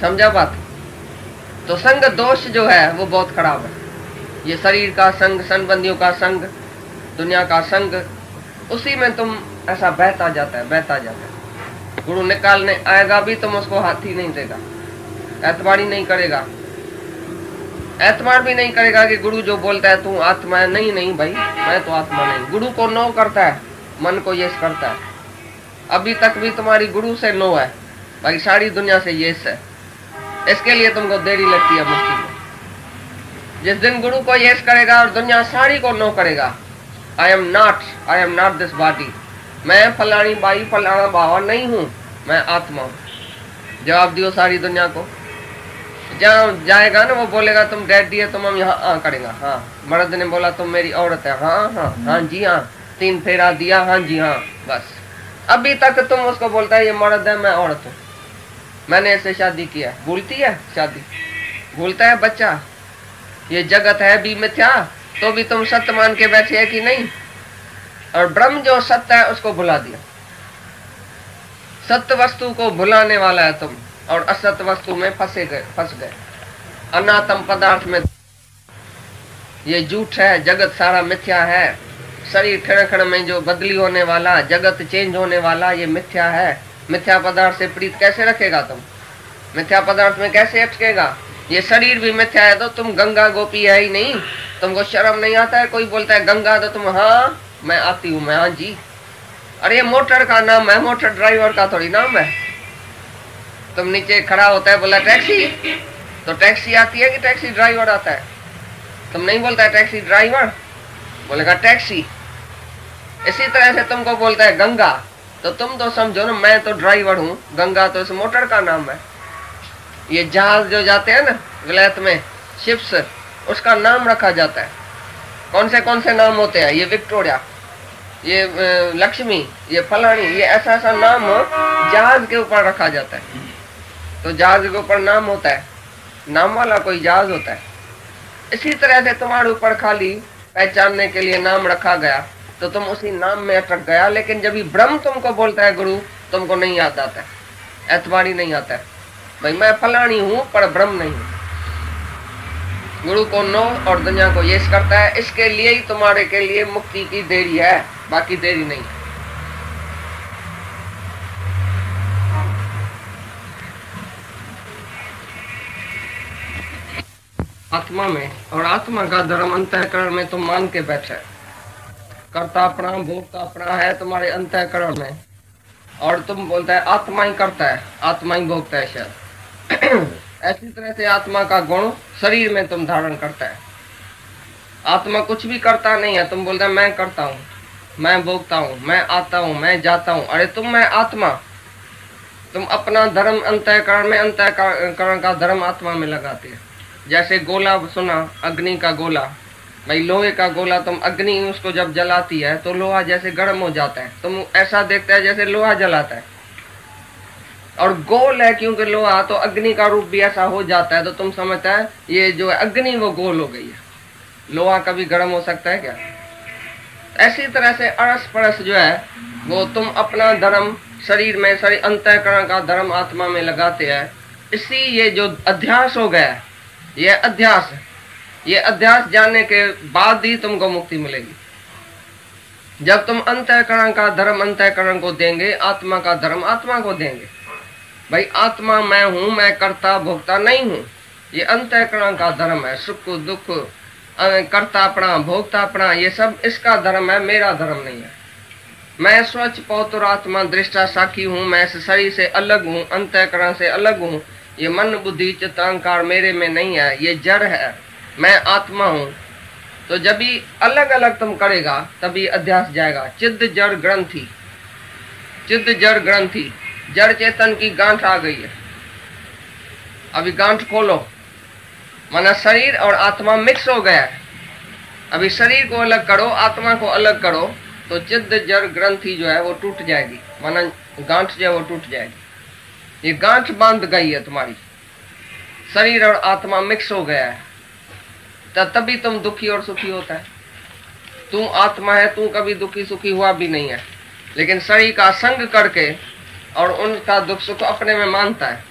समझा बात? तो संग दोष जो है वो बहुत खराब है। ये शरीर का संग, संबंधियों का संग, दुनिया का संग, उसी में तुम ऐसा बहता जाता है, बहता जाता है। गुरु निकालने आएगा भी तुम उसको हाथ ही नहीं देगा, एतबार ही नहीं करेगा, एतबार भी नहीं करेगा कि गुरु जो बोलता है तू आत्मा है। नहीं नहीं भाई, मैं तो आत्मा नहीं। गुरु को नो करता है, मन को यस करता है। अभी तक भी तुम्हारी गुरु से नो है भाई, सारी दुनिया से यस है। इसके लिए तुमको देरी लगती है मुक्ति में। जिस दिन गुरु को यस करेगा और दुनिया सारी को नो करेगा, I am not this body, मैं फलानी बाई फलाना बाबा नहीं हूँ, मैं आत्मा हूँ। जवाब दियो सारी दुनिया को। जहाँ जाएगा ना वो बोलेगा तुम डैडी है, तुम हम यहाँ करेगा। हाँ, मर्द ने बोला तुम मेरी औरत है, हाँ हाँ हाँ जी हाँ, 3 फेरा दिया, हाँ जी हाँ, बस। अभी तक तुम उसको बोलता है ये मर्द है, मैं औरत हूँ, मैंने ऐसे शादी किया। भूलती है शादी, भूलता है बच्चा। ये जगत है भी मिथ्या, तो भी तुम सत्य मान के बैठे है कि नहीं? और ब्रह्म जो सत्य है उसको भुला दिया। सत्य वस्तु को भुलाने वाला है तुम, और असत्य वस्तु में फंस गए। अनात्म पदार्थ में ये झूठ है, जगत सारा मिथ्या है। शरीर क्षण क्षण में जो बदली होने वाला, जगत चेंज होने वाला, ये मिथ्या है। मिथ्या पदार्थ से प्रीत कैसे रखेगा तुम? मिथ्या पदार्थ में कैसे अटकेगा? ये शरीर भी मिथ्या है तो तुम गंगा गोपी है ही नहीं। तुमको शर्म नहीं आता है? कोई बोलता है गंगा तो तुम हाँ मैं आती हूँ, मैं हाँ जी। अरे ये मोटर का नाम है, मोटर ड्राइवर का थोड़ी नाम है। तुम नीचे खड़ा होता है, बोला टैक्सी, तो टैक्सी आती है कि टैक्सी ड्राइवर आता है? तुम नहीं बोलता है टैक्सी ड्राइवर, बोलेगा टैक्सी। इसी तरह से तुमको बोलता है गंगा, तो तुम तो समझो ना मैं तो ड्राइवर हूँ, गंगा तो इस मोटर का नाम है। ये जहाज जो जाते हैं ना विलायत में, शिप्स, उसका नाम रखा जाता है। कौन से नाम होते हैं? ये विक्टोरिया, ये लक्ष्मी, ये फलानी, ये ऐसा ऐसा नाम जहाज के ऊपर रखा जाता है। तो जहाज के ऊपर नाम होता है, नाम वाला कोई जहाज होता है। इसी तरह से तुम्हारे ऊपर खाली पहचानने के लिए नाम रखा गया, तो तुम उसी नाम में अटक गया। लेकिन जब भी ब्रह्म तुमको बोलता है गुरु, तुमको नहीं याद आता है, एतबार ही नहीं आता है भाई मैं फलानी हूँ पर ब्रह्म नहीं हूँ। गुरु को नो और दुनिया को यस करता है। इसके लिए ही तुम्हारे के लिए मुक्ति की देरी है, बाकी देरी नहीं है। आत्मा में, और आत्मा का धर्म अंतःकरण में तुम मान के बैठे, कर्ता अपना भोक्ता अपना है तुम्हारे अंतःकरण में, और तुम बोलता है आत्मा ही करता है, आत्मा ही भोगता है शायद। ऐसी तरह से आत्मा का गुण शरीर में तुम धारण करता है। आत्मा कुछ भी करता नहीं है, तुम बोलता है मैं करता हूँ, मैं भोगता हूँ, मैं आता हूँ, मैं जाता हूँ। अरे तुम मैं आत्मा, तुम अपना धर्म अंतःकरण में, अंतःकरण का धर्म आत्मा में लगाते हैं। जैसे गोला सुना, अग्नि का गोला, भाई लोहे का गोला, तुम अग्नि उसको जब जलाती है तो लोहा जैसे गर्म हो जाता है, तुम ऐसा देखता है जैसे लोहा जलाता है। और गोल है क्योंकि लोहा, तो अग्नि का रूप भी ऐसा हो जाता है, तो तुम समझता है ये जो है अग्नि वो गोल हो गई है। लोहा कभी गर्म हो सकता है क्या? ऐसी तरह से अरस परस जो है वो तुम अपना धर्म शरीर में, शरीर अंतःकरण का धर्म आत्मा में लगाते हैं। इसी ये जो अध्यास हो गया है, ये अध्यास जानने के बाद ही तुमको मुक्ति मिलेगी। जब तुम अंतःकरण का धर्म अंतःकरण को देंगे, आत्मा का धर्म आत्मा को देंगे। भाई आत्मा मैं हूँ, मैं कर्ता भोक्ता नहीं हूँ, ये अंतःकरण का धर्म है। सुख दुख, कर्ता अपना भोक्ता अपना, ये सब इसका धर्म है, मेरा धर्म नहीं है। मैं स्वच्छ पौत्र आत्मा दृष्टा साखी हूँ, मैं इस शरीर से अलग हूँ, अंतःकरण से अलग हूँ। ये मन बुद्धि चित्त अहंकार मेरे में नहीं है, ये जड़ है, मैं आत्मा हूँ। तो जब भी अलग अलग तुम करेगा तभी अध्यास जाएगा। चित्त जड़ ग्रंथि, चित्त जड़ ग्रंथि, जड़ चेतन की गांठ आ गई है। अभी गांठ खोलो, माना शरीर और आत्मा मिक्स हो गया है। अभी शरीर को अलग करो, आत्मा को अलग करो, तो चित्त जड़ ग्रंथि जो है वो टूट जाएगी, माना गांठ जो है वो टूट जाएगी। ये गांठ बांध गई है तुम्हारी, शरीर और आत्मा मिक्स हो गया है, तभी तुम दुखी और सुखी होता है। तू आत्मा है, तू कभी दुखी सुखी हुआ भी नहीं है, लेकिन शरीर का संग करके और उनका दुख सुख अपने में मानता है।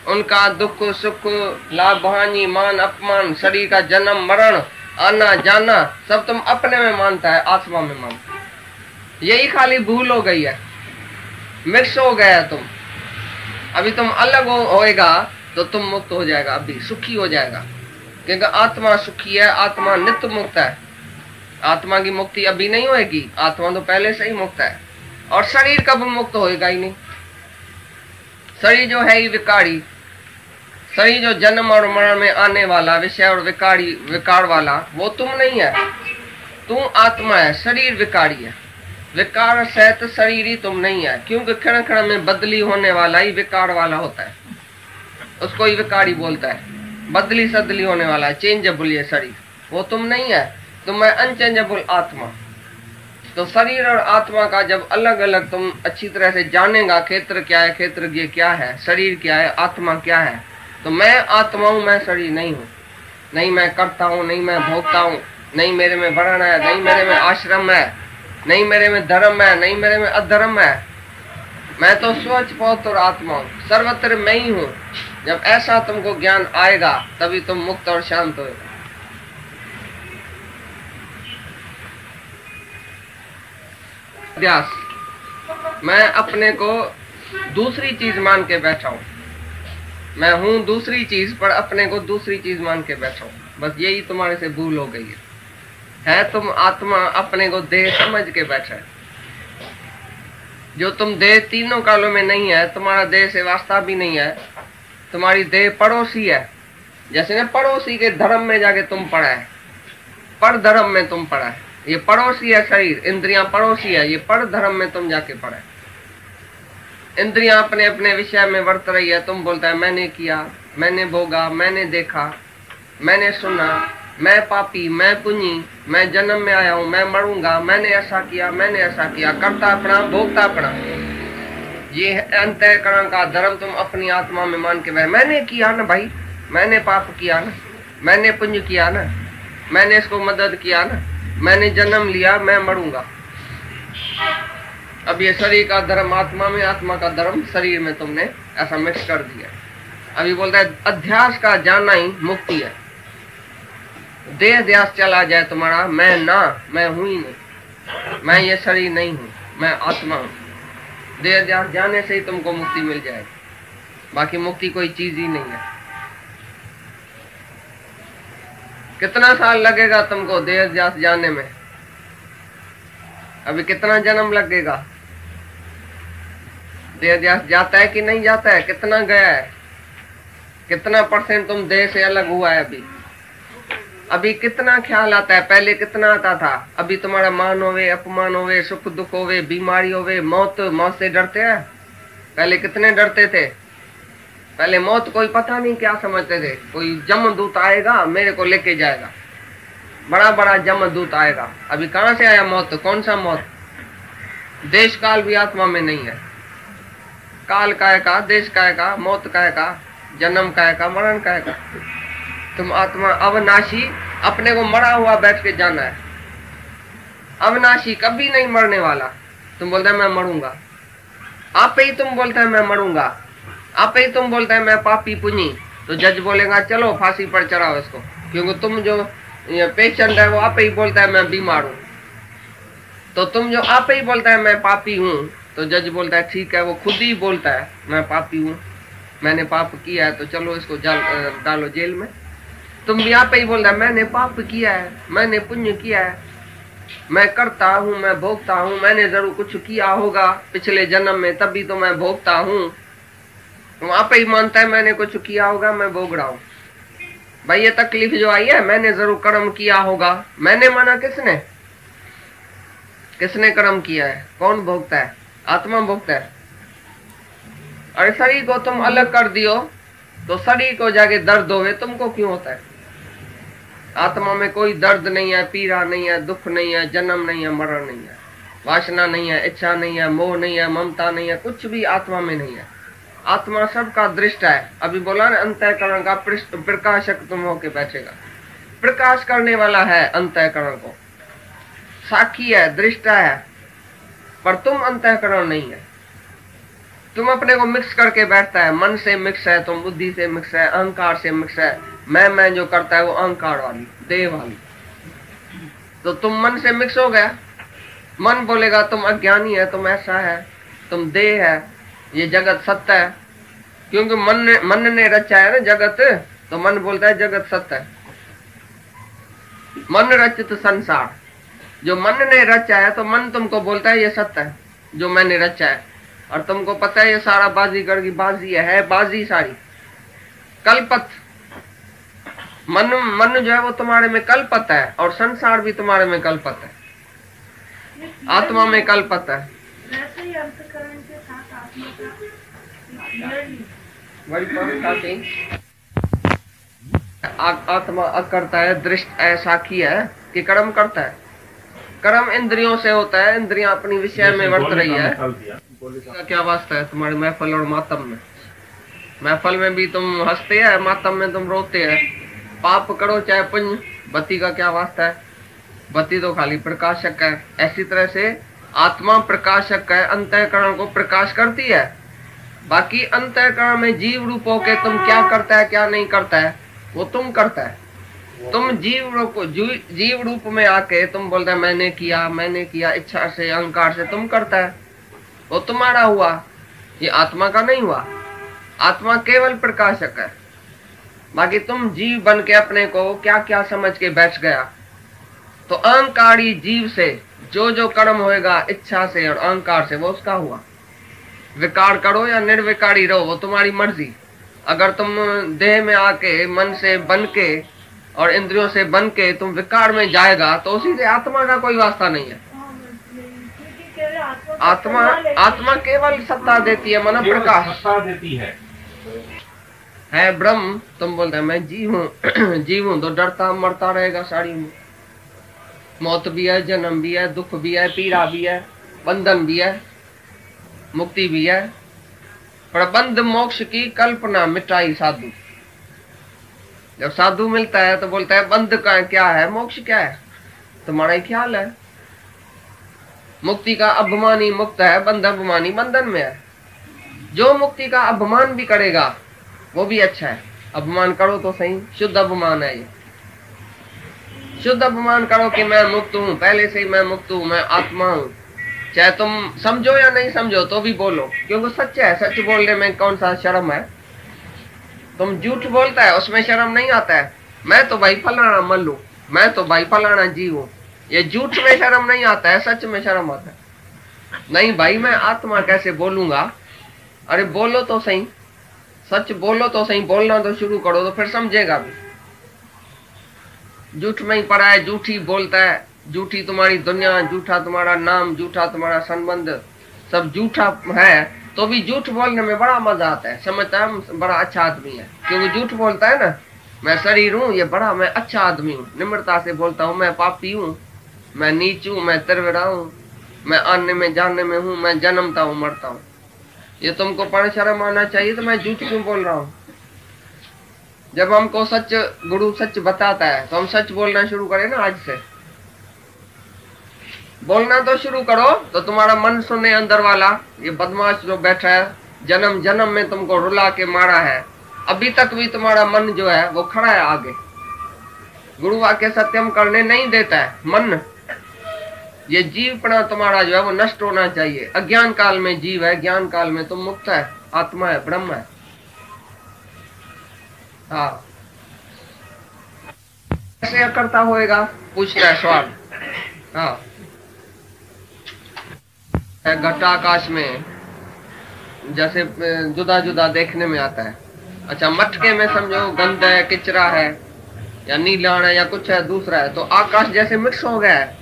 उनका दुख सुख, लाभ हानि, मान अपमान, शरीर का जन्म मरण, आना जाना सब तुम अपने में मानता है, आत्मा में मानता है। यही खाली भूल हो गई है, मिक्स हो गया तुम। अभी तुम अलग होएगा तो तुम मुक्त हो जाएगा, अभी सुखी हो जाएगा, क्योंकि आत्मा सुखी है, आत्मा नित्य मुक्त है। आत्मा की मुक्ति अभी नहीं होएगी, आत्मा तो पहले से ही मुक्त है। और शरीर कब मुक्त होएगा ही नहीं। शरीर जो है ही विकारी, शरीर जो जन्म और मरण में आने वाला विषय और विकार वाला, वो तुम नहीं है, तुम आत्मा है, शरीर विकारी है। विकार सहित शरीर ही तुम नहीं है, क्योंकि क्षण क्षण में बदली होने वाला ही विकार वाला होता है, उसको ही विकारी बोलता है। बदली सदली होने वाला है, चेंजेबल ये शरीर, वो तुम नहीं है, तुम है अनचेंजेबल आत्मा। तो शरीर और आत्मा का जब अलग अलग तुम अच्छी तरह से जानेगा, क्षेत्र क्या है, क्षेत्रज्ञ क्या है, शरीर क्या है, आत्मा क्या है, तो मैं आत्मा हूं, मैं शरीर नहीं हूं, नहीं मैं करता हूं, नहीं मैं भोगता हूं, नहीं मेरे में वर्ण है, नहीं मेरे में आश्रम है, नहीं मेरे में धर्म है, नहीं मेरे में अधर्म है। मैं तो स्वच्छ पवित्र आत्मा हूं, सर्वत्र मैं ही हूं। जब ऐसा तुमको ज्ञान आएगा तभी तुम मुक्त और शांत होएगा। अध्यास, मैं अपने को दूसरी चीज मान के बैठा हूं, मैं हूं दूसरी चीज पर अपने को दूसरी चीज मान के बैठा हूं। बस यही तुम्हारे से भूल हो गई है तुम आत्मा अपने को देह समझ के बैठा है। जो तुम देह तीनों कालों में नहीं है, तुम्हारा देह से वास्ता भी नहीं है, तुम्हारी देह पड़ोसी है। जैसे ना पड़ोसी के धर्म में जाके तुम पड़ा है, पर धर्म में तुम पड़ा है, ये पड़ोसी है शरीर, इंद्रियां पड़ोसी है, ये पर धर्म में तुम जाके पड़ा है। इंद्रियां अपने अपने विषय में वर्त रही है, तुम बोलता है मैंने किया, मैंने भोगा, मैंने देखा, मैंने सुना, मैं पापी, मैं पुण्य, मैं जन्म में आया हूं, मैं मरूंगा, मैंने ऐसा किया, मैंने ऐसा किया, करता अपना भोगता अपना। ये अंतःकरण का धर्म तुम अपनी आत्मा में मान के बैठे, मैंने किया ना भाई, मैंने पाप किया ना, मैंने पुण्य किया ना, मैंने इसको मदद किया ना, मैंने जन्म लिया, मैं मरूंगा। अब ये शरीर का धर्म आत्मा में, आत्मा का धर्म शरीर में तुमने ऐसा मिक्स कर दिया। अभी बोलता है अध्यास का जाना ही मुक्ति है। देह ध्यास चला जाए तुम्हारा, मैं ना, मैं हूं ही नहीं, मैं ये शरीर नहीं हूं, मैं आत्मा हूं। देह ध्यास जाने से ही तुमको मुक्ति मिल जाएगी, बाकी मुक्ति कोई चीज ही नहीं है। कितना साल लगेगा तुमको देह ध्यास जाने में? अभी कितना जन्म लगेगा? देह ध्यास जाता है कि नहीं जाता है? कितना गया है? कितना % तुम देह से अलग हुआ है? अभी कितना ख्याल आता है? पहले कितना आता था? अभी तुम्हारा मान होवे, अपमान होवे, सुख दुख होवे, बीमारी होवे, मौत से डरते हैं? पहले कितने डरते थे? पहले मौत कोई पता नहीं क्या समझते थे, कोई जमदूत आएगा मेरे को लेके जाएगा, बड़ा बड़ा जमदूत आएगा। अभी कहां से आया मौत? कौन सा मौत? देश काल भी आत्मा में नहीं है। काल काय का, देश काय का, मौत काय का, जन्म काय का, मरण काय का। तुम आत्मा अविनाशी, अपने को मरा हुआ बैठ के जाना है। अविनाशी, कभी नहीं मरने वाला। तुम बोलता है मैं मरूंगा, आप ही तुम बोलता है मैं मरूंगा, आप ही तुम बोलता है मैं पापी पुनी, तो जज बोलेगा चलो फांसी पर चढ़ाओ इसको, क्योंकि तुम जो पेशेंट है वो आप ही बोलता है मैं बीमार हूं। तो तुम जो आप ही बोलता है मैं पापी हूं, तो जज बोलता है ठीक है, वो खुद ही बोलता है मैं पापी हूं, मैंने पाप किया है, तो चलो इसको डालो जेल में। तुम भी आप ही बोलता है मैंने पाप किया है, मैंने पुण्य किया है, मैं करता हूं, मैं भोगता हूं, मैंने जरूर कुछ किया होगा पिछले जन्म में, तभी तो मैं भोगता हूं। तुम आप ही मानता है मैंने कुछ किया होगा, मैं भोग रहा हूं। भाई ये तकलीफ जो आई है मैंने जरूर कर्म किया होगा। मैंने माना किसने? किसने कर्म किया है? कौन भोगता है? आत्मा भोगता है। और शरीर को तुम अलग कर दियो तो शरीर को जाके दर्द होवे, तुमको क्यों होता है? आत्मा में कोई दर्द नहीं है, पीड़ा नहीं है, दुख नहीं है, जन्म नहीं है, मरण नहीं है, वासना नहीं है, इच्छा नहीं है, मोह नहीं है, ममता नहीं है, कुछ भी आत्मा में नहीं है। आत्मा सबका दृष्टा है। अभी बोला ना अंतःकरण का प्रकाशक तुम होके बैठेगा, प्रकाश करने वाला है अंतःकरण को, साक्षी है, दृष्टा है, पर तुम अंतःकरण नहीं है। तुम अपने को मिक्स करके बैठता है, मन से मिक्स है, तुम बुद्धि से मिक्स है, अहंकार से मिक्स है। मैं जो करता है वो अहंकार वाली, देह वाली, तो तुम मन से मिक्स हो गया। मन बोलेगा तुम अज्ञानी है, तुम ऐसा है, तुम देह है, ये जगत सत्य है, क्योंकि मन ने रचा है ना जगत, तो मन बोलता है जगत सत्य है। मन रचित संसार, जो मन ने रचा है, तो मन तुमको बोलता है ये सत्य है जो मैंने रचा है, और तुमको पता है ये सारा बाजीगर की बाजी है बाजी सारी कल्पत। मन जो है वो तुम्हारे में कल्पत है, और संसार भी तुम्हारे में कल्पत है, आत्मा में कल्पत है। वैसे ही अंतःकरण के साथ आत्मा का आत्मा करता है, दृष्ट ऐसा की है कि कर्म करता है। कर्म इंद्रियों से होता है, इंद्रियां अपनी विषय में वर्त रही है। क्या वास्ता है तुम्हारे महफल और मातम में? महफल में भी तुम हंसते हैं, मातम में तुम रोते हैं। पाप करो चाहे पुण्य, बत्ती का क्या वास्ता है? बत्ती तो खाली प्रकाशक है। ऐसी तरह से आत्मा प्रकाशक है, अंतःकरण को प्रकाश करती है। बाकी अंतःकरण में जीव रूप होके तुम क्या करता है क्या नहीं करता है वो तुम करता है। तुम जीव रूप में आके तुम बोलता है मैंने किया इच्छा से अहंकार से तुम करता है, वो तुम्हारा हुआ, ये आत्मा का नहीं हुआ। आत्मा केवल प्रकाशक है। बाकी तुम जीव बन के अपने को क्या क्या समझ के बैठ गया, तो अहंकारी जीव से जो कर्म होएगा इच्छा से और अहंकार से वो उसका हुआ। विकार करो या निर्विकारी रहो वो तुम्हारी मर्जी। अगर तुम देह में आके मन से बन के और इंद्रियों से बन के तुम विकार में जाएगा तो उसी से आत्मा का कोई वास्ता नहीं है। आत्मा केवल सत्ता देती है, मन प्रकाश देती है ब्रह्म। तुम बोलते हैं मैं जीव हूँ जीव हूँ तो डरता मरता रहेगा सारी में। मौत भी है, जन्म भी है, दुख भी है, पीड़ा भी है, बंधन भी है, मुक्ति भी है। प्रबंध मोक्ष की कल्पना मिटाई साधु। जब साधु मिलता है तो बोलता है बंध का क्या है, मोक्ष क्या है, तुम्हारा ही ख्याल है। मुक्ति का अभिमानी मुक्त है, बंध अभिमानी बंधन में है। जो मुक्ति का अभिमान भी करेगा वो भी अच्छा है। अभिमान करो तो सही, शुद्ध अभिमान है ये। शुद्ध अभिमान करो कि मैं मुक्त हूँ, पहले से ही मैं मुक्त हूँ, मैं आत्मा हूँ। चाहे तुम समझो या नहीं समझो तो भी बोलो, क्योंकि सच है। सच बोलने में कौन सा शर्म है? तुम झूठ बोलता है उसमें शर्म नहीं आता है। मैं तो भाई फलाना मल्लू, मैं तो भाई फलाना जीव हूँ, ये झूठ में शर्म नहीं आता है, सच में शर्म आता है। नहीं भाई मैं आत्मा कैसे बोलूंगा? अरे बोलो तो सही, सच बोलो तो सही, बोलना तो शुरू करो तो फिर समझेगा भी। झूठ में ही पड़ा है, झूठी बोलता है, झूठी तुम्हारी दुनिया, झूठा तुम्हारा नाम, झूठा तुम्हारा संबंध, सब झूठा है। तो भी झूठ बोलने में बड़ा मजा आता है, समझता है बड़ा अच्छा आदमी है, क्योंकि झूठ बोलता है ना। मैं शरीर हूँ, ये बड़ा मैं अच्छा आदमी हूँ, निम्रता से बोलता हूँ, मैं पापी हूँ, मैं नीच हूँ, मैं तिरविरा हूँ, मैं आने में जानने में हूँ, मैं जन्मता हूँ मरता हूँ। ये तुमको पर शर्म आना चाहिए। तो मैं झूठ क्यों बोल रहा हूँ? जब हमको सच गुरु सच बताता है तो हम सच बोलना शुरू करें ना। आज से बोलना तो शुरू करो तो तुम्हारा मन सुने अंदर वाला। ये बदमाश जो बैठा है जन्म जन्म में तुमको रुला के मारा है, अभी तक भी तुम्हारा मन जो है वो खड़ा है आगे, गुरु वाक्य सत्यम करने नहीं देता है मन। ये जीवपना तुम्हारा जो है वो नष्ट होना चाहिए। अज्ञान काल में जीव है, ज्ञान काल में तुम मुक्त है, आत्मा है, ब्रह्म है। हाँ, कैसे करता होएगा पूछता है सवाल। हाँ, घटाकाश में जैसे जुदा जुदा देखने में आता है। अच्छा, मटके में समझो गंदा है, किचरा है, या नीलाण है, या कुछ है दूसरा है, तो आकाश जैसे मिक्स हो गया है,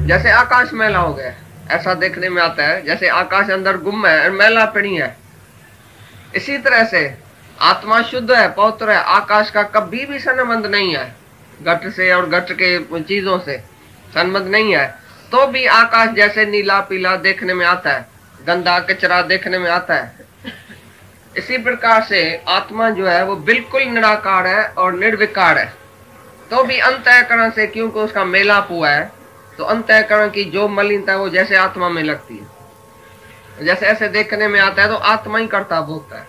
जैसे आकाश मैला हो गया है, ऐसा देखने में आता है। जैसे आकाश अंदर गुम है और मैला पड़ी है, इसी तरह से आत्मा शुद्ध है, पवित्र है, आकाश का कभी भी संबंध नहीं है घट से, और घट के चीजों से संबंध नहीं है। तो भी आकाश जैसे नीला पीला देखने में आता है, गंदा कचरा देखने में आता है। इसी प्रकार से आत्मा जो है वो बिल्कुल निराकार है और निर्विकार है। तो भी अंतःकरण से, क्योंकि उसका मेलाप हुआ है, तो अंतःकरण की जो मलिनता है वो जैसे आत्मा में लगती है। जैसे ऐसे देखने में आता है तो आत्मा ही करता भोगता है,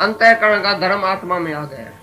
अंतःकरण का धर्म आत्मा में आ गया है।